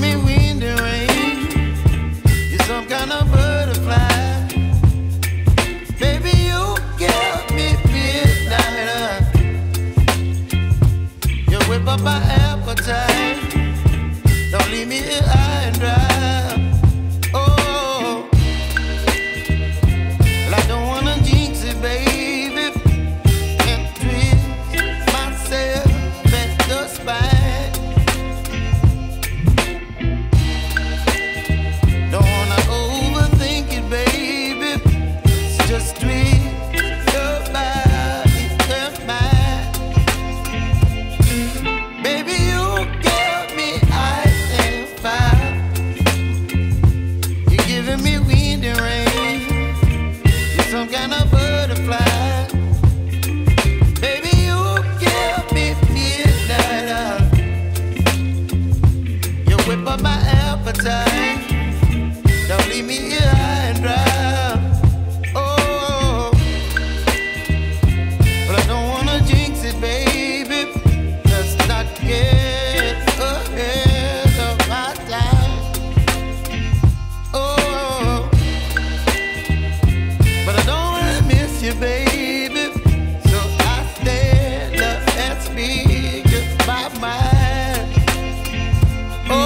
me wind and rain. You're some kind of butterfly. Baby, you give me midnight. You whip up my appetite. Don't leave me here high and dry. Oh, well, I don't wanna jinx it, baby. Can't twist myself at the spine. Don't wanna overthink it, baby. It's just twist your body and mine. Baby, you give me ice and fire. You're giving me wind and rain. You're some kind of butterfly. Baby, you give me midnight. You whip up my appetite. Don't leave me here high and dry. Oh, but I don't wanna jinx it, baby. Let's not get ahead of my time. Oh, but I don't wanna miss you, baby. So I stand up and speak just my mind. Oh.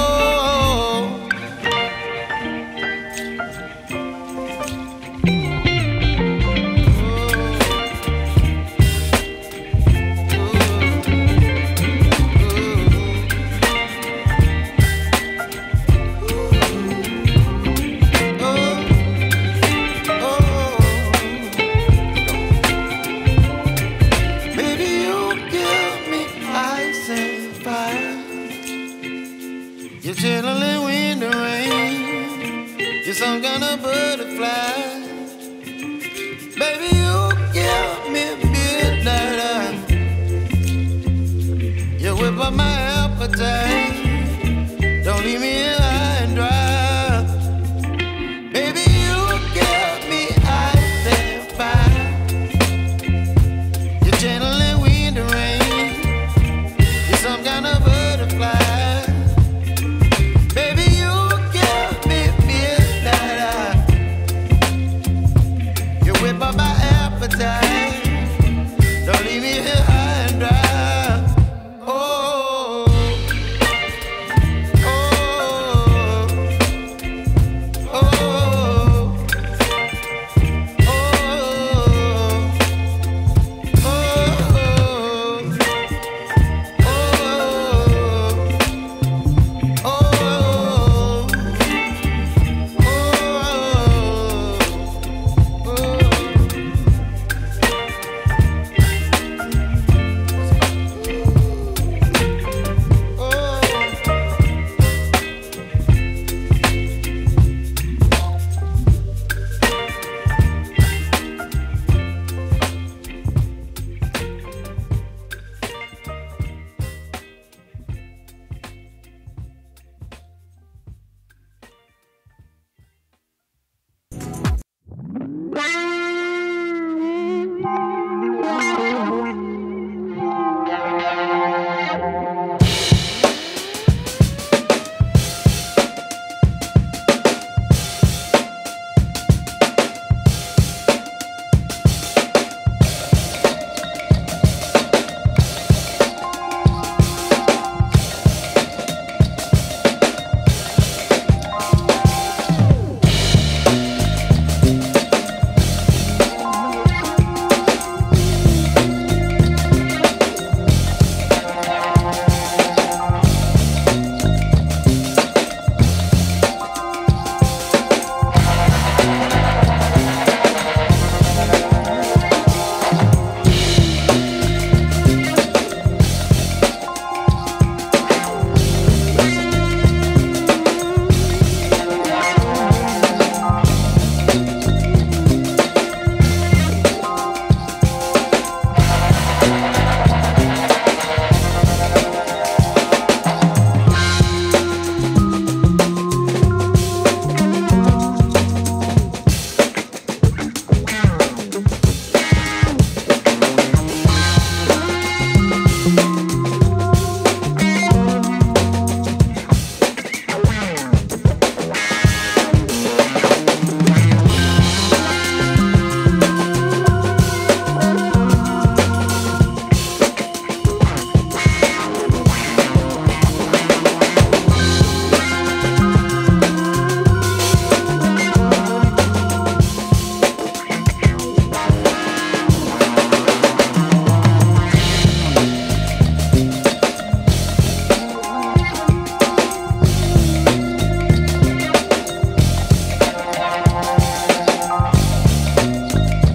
Baby, you give me ice and fire. You're chilling wind and rain. You're some kind of butterfly. Baby, you give me midnight. You whip up my appetite.